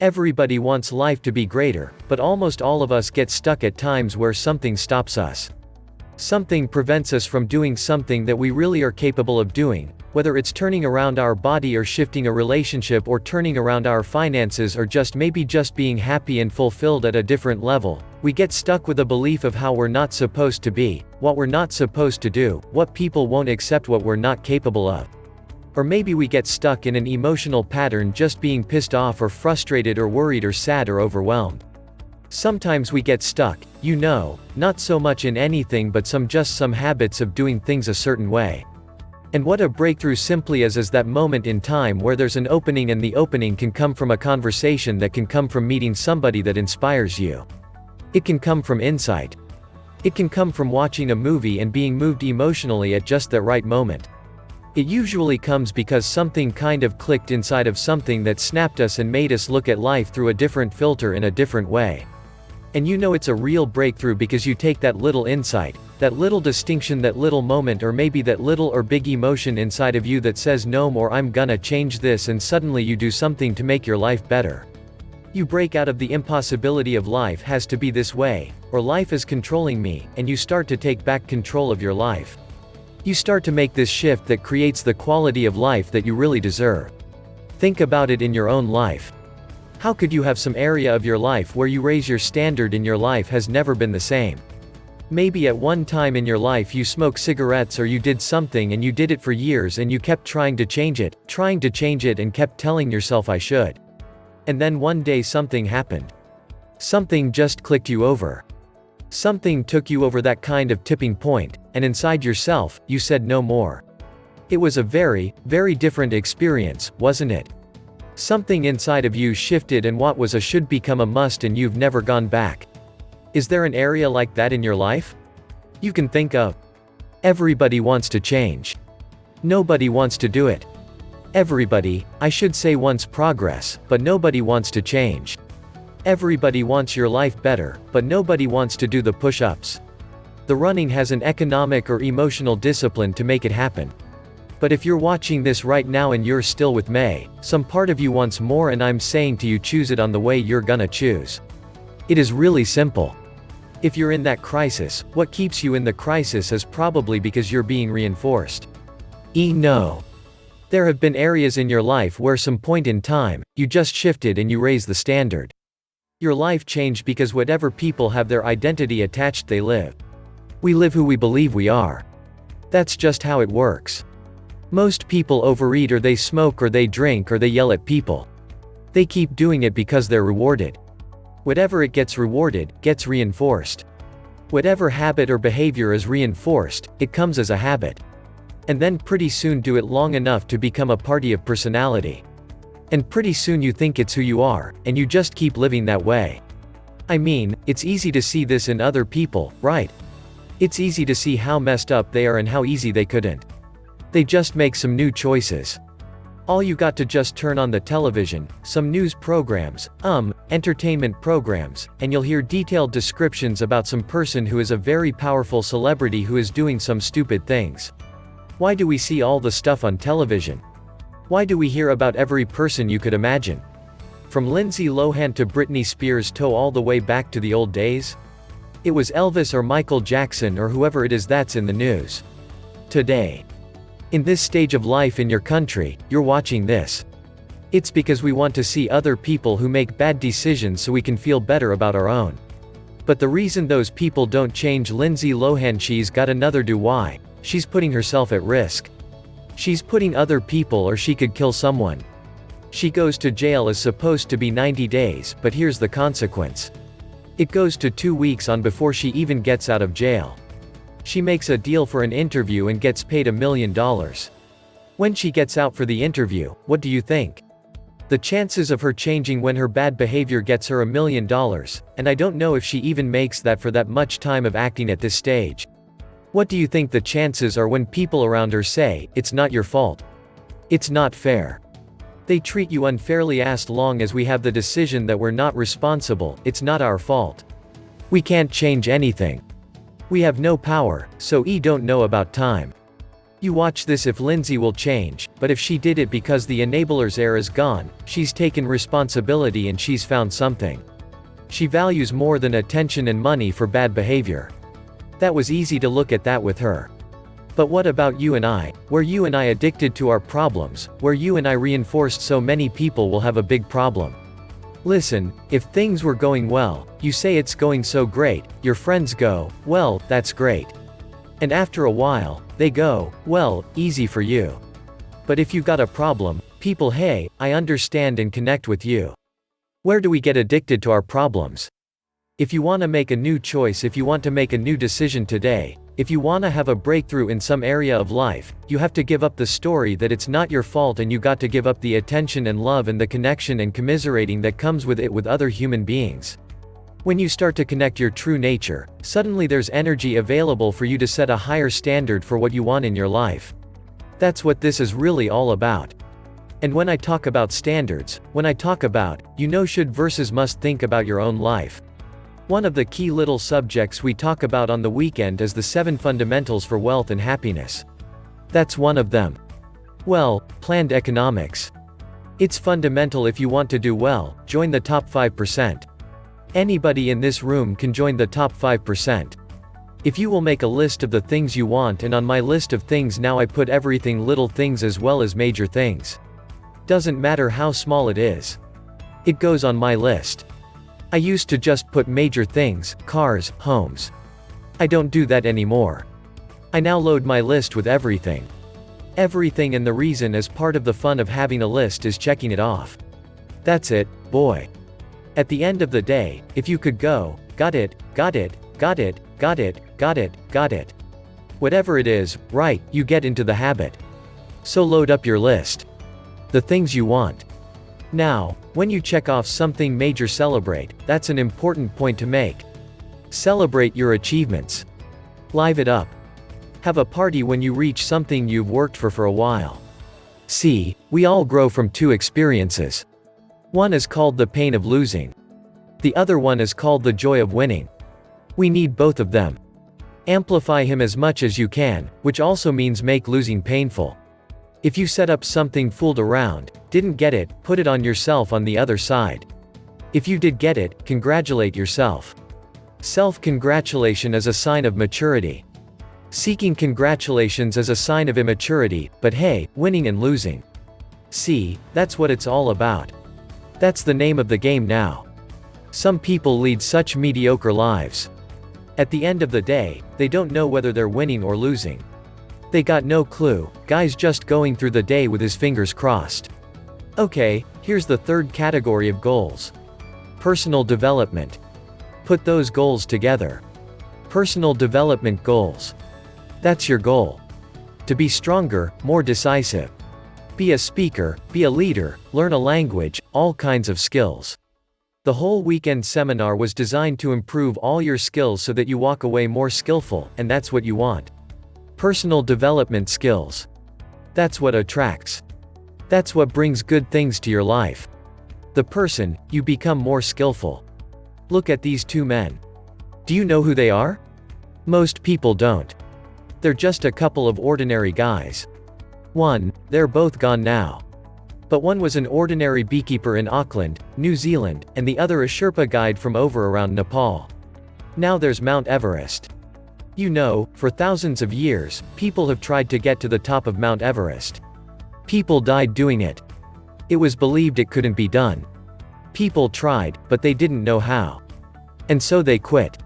Everybody wants life to be greater, but almost all of us get stuck at times where something stops us. Something prevents us from doing something that we really are capable of doing, whether it's turning around our body or shifting a relationship or turning around our finances or maybe just being happy and fulfilled at a different level. We get stuck with a belief of how we're not supposed to be, what we're not supposed to do, what people won't accept, what we're not capable of. Or maybe we get stuck in an emotional pattern, just being pissed off or frustrated or worried or sad or overwhelmed. Sometimes we get stuck, not so much in anything but some habits of doing things a certain way. And what a breakthrough simply is that moment in time where there's an opening, and the opening can come from a conversation, that can come from meeting somebody that inspires you. It can come from insight. It can come from watching a movie and being moved emotionally at just that right moment. It usually comes because something kind of clicked inside of something that snapped us and made us look at life through a different filter in a different way. And it's a real breakthrough because you take that little insight, that little distinction, that little moment, or maybe that little or big emotion inside of you that says no more, I'm gonna change this, and suddenly you do something to make your life better. You break out of the impossibility of life has to be this way, or life is controlling me, and you start to take back control of your life. You start to make this shift that creates the quality of life that you really deserve. Think about it in your own life. How could you have some area of your life where you raise your standard and your life has never been the same? Maybe at one time in your life you smoked cigarettes, or you did something and you did it for years and you kept trying to change it and kept telling yourself I should. And then one day something happened. Something just clicked you over. Something took you over that kind of tipping point, and inside yourself, you said no more. It was a very, very different experience, wasn't it? Something inside of you shifted, and what was a should become a must, and you've never gone back. Is there an area like that in your life? You can think of. Everybody wants to change. Nobody wants to do it. Everybody, I should say, wants progress, but nobody wants to change. Everybody wants your life better, but nobody wants to do the push-ups. The running has an economic or emotional discipline to make it happen. But if you're watching this right now and you're still with me, some part of you wants more, and I'm saying to you, choose it on the way you're gonna choose. It is really simple. If you're in that crisis, what keeps you in the crisis is probably because you're being reinforced. No. There have been areas in your life where some point in time, you just shifted and you raised the standard. Your life changed because whatever people have their identity attached, they live. We live who we believe we are. That's just how it works. Most people overeat, or they smoke, or they drink, or they yell at people. They keep doing it because they're rewarded. Whatever it gets rewarded, gets reinforced. Whatever habit or behavior is reinforced, it comes as a habit. And then pretty soon do it long enough to become a part of personality. And pretty soon you think it's who you are, and you just keep living that way. I mean, it's easy to see this in other people, right? It's easy to see how messed up they are and how easy they couldn't. They just make some new choices. All you got to just turn on the television, some news programs, entertainment programs, and you'll hear detailed descriptions about some person who is a very powerful celebrity who is doing some stupid things. Why do we see all the stuff on television? Why do we hear about every person you could imagine? From Lindsay Lohan to Britney Spears to all the way back to the old days? It was Elvis or Michael Jackson or whoever it is that's in the news. Today, in this stage of life in your country, you're watching this. It's because we want to see other people who make bad decisions so we can feel better about our own. But the reason those people don't change, Lindsay Lohan, she's got another do why. She's putting herself at risk. She's putting other people, or she could kill someone. She goes to jail, is supposed to be 90 days, but here's the consequence. It goes to 2 weeks on before she even gets out of jail. She makes a deal for an interview and gets paid $1 million. When she gets out for the interview, what do you think? The chances of her changing when her bad behavior gets her $1 million, and I don't know if she even makes that for that much time of acting at this stage. What do you think the chances are when people around her say, it's not your fault? It's not fair. They treat you unfairly as long as we have the decision that we're not responsible, it's not our fault. We can't change anything. We have no power, so don't know about time. You watch this if Lindsay will change, but if she did it because the enabler's era is gone, she's taken responsibility and she's found something. She values more than attention and money for bad behavior. That was easy to look at that with her. But what about you and I, where you and I addicted to our problems, where you and I reinforced so many people will have a big problem? Listen, if things were going well, you say it's going so great, your friends go, well, that's great. And after a while, they go, well, easy for you. But if you got a problem, people, hey, I understand and connect with you. Where do we get addicted to our problems? If you want to make a new choice, if you want to make a new decision today, if you want to have a breakthrough in some area of life, you have to give up the story that it's not your fault, and you got to give up the attention and love and the connection and commiserating that comes with it with other human beings. When you start to connect your true nature, suddenly there's energy available for you to set a higher standard for what you want in your life. That's what this is really all about. And when I talk about standards, when I talk about, should versus must, think about your own life. One of the key little subjects we talk about on the weekend is the 7 fundamentals for wealth and happiness. That's one of them. Well, planned economics. It's fundamental if you want to do well, join the top 5%. Anybody in this room can join the top 5%. If you will make a list of the things you want, and on my list of things now I put everything, little things as well as major things. Doesn't matter how small it is. It goes on my list. I used to just put major things, cars, homes. I don't do that anymore. I now load my list with everything. Everything, and the reason is part of the fun of having a list is checking it off. That's it, boy. At the end of the day, if you could go, got it, got it, got it, got it, got it, got it. Whatever it is, right, you get into the habit. So load up your list. The things you want. Now, when you check off something major, celebrate. That's an important point to make. Celebrate your achievements. Live it up. Have a party when you reach something you've worked for a while. See, we all grow from 2 experiences. One is called the pain of losing. The other one is called the joy of winning. We need both of them. Amplify him as much as you can, which also means make losing painful. If you set up something, fooled around, didn't get it, put it on yourself on the other side. If you did get it, congratulate yourself. Self-congratulation is a sign of maturity. Seeking congratulations is a sign of immaturity, but hey, winning and losing. See, that's what it's all about. That's the name of the game now. Some people lead such mediocre lives. At the end of the day, they don't know whether they're winning or losing. They got no clue, guy's just going through the day with his fingers crossed. Okay, here's the third category of goals. Personal development. Put those goals together. Personal development goals. That's your goal. To be stronger, more decisive. Be a speaker, be a leader, learn a language, all kinds of skills. The whole weekend seminar was designed to improve all your skills so that you walk away more skillful, and that's what you want. Personal development skills. That's what attracts. That's what brings good things to your life. The person, you become more skillful. Look at these 2 men. Do you know who they are? Most people don't. They're just a couple of ordinary guys. One, they're both gone now. But one was an ordinary beekeeper in Auckland, New Zealand, and the other a Sherpa guide from over around Nepal. Now there's Mount Everest. For thousands of years, people have tried to get to the top of Mount Everest. People died doing it. It was believed it couldn't be done. People tried, but they didn't know how. And so they quit.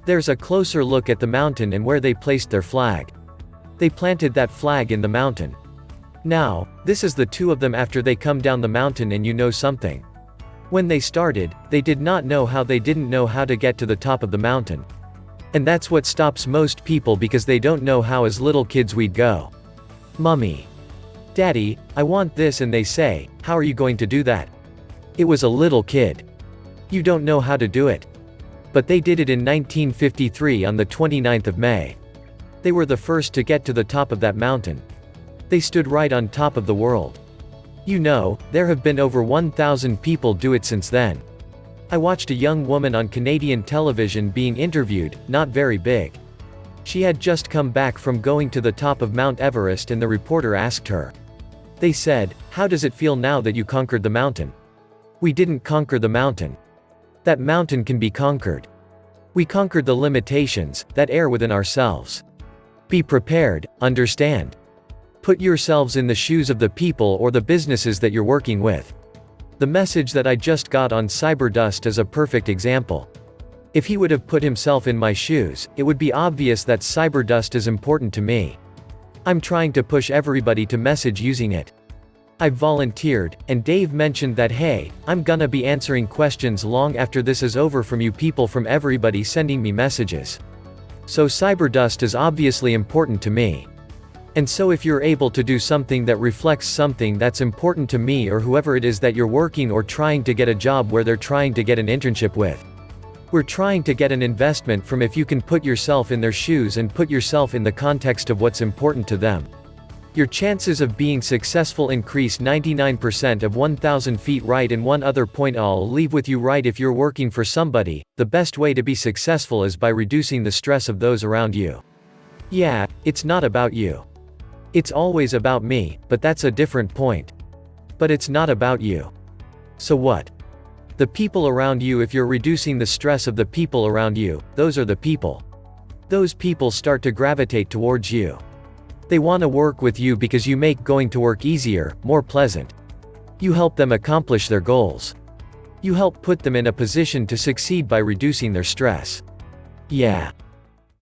There's a closer look at the mountain and where they placed their flag. They planted that flag in the mountain. Now, this is the 2 of them after they come down the mountain, and something. When they started, they did not know how, they didn't know how to get to the top of the mountain. And that's what stops most people, because they don't know how. As little kids we'd go, "Mummy, Daddy, I want this," and they say, "How are you going to do that?" It was a little kid. You don't know how to do it. But they did it in 1953 on the 29th of May. They were the first to get to the top of that mountain. They stood right on top of the world. There have been over 1,000 people do it since then. I watched a young woman on Canadian television being interviewed, not very big. She had just come back from going to the top of Mount Everest and the reporter asked her. They said, "How does it feel now that you conquered the mountain?" "We didn't conquer the mountain. That mountain can be conquered. We conquered the limitations that are within ourselves." Be prepared, understand. Put yourselves in the shoes of the people or the businesses that you're working with. The message that I just got on Cyberdust is a perfect example. If he would have put himself in my shoes, it would be obvious that Cyberdust is important to me. I'm trying to push everybody to message using it. I've volunteered, and Dave mentioned that hey, I'm gonna be answering questions long after this is over from you people from everybody sending me messages. So Cyberdust is obviously important to me. And so if you're able to do something that reflects something that's important to me or whoever it is that you're working or trying to get a job where they're trying to get an internship with. We're trying to get an investment from if you can put yourself in their shoes and put yourself in the context of what's important to them. Your chances of being successful increase 99% of 1,000 feet right. And one other point I'll leave with you right if you're working for somebody, the best way to be successful is by reducing the stress of those around you. Yeah, it's not about you. It's always about me, but that's a different point. But it's not about you. So what? The people around you. If you're reducing the stress of the people around you, those are the people. Those people start to gravitate towards you. They want to work with you because you make going to work easier, more pleasant. You help them accomplish their goals. You help put them in a position to succeed by reducing their stress. Yeah.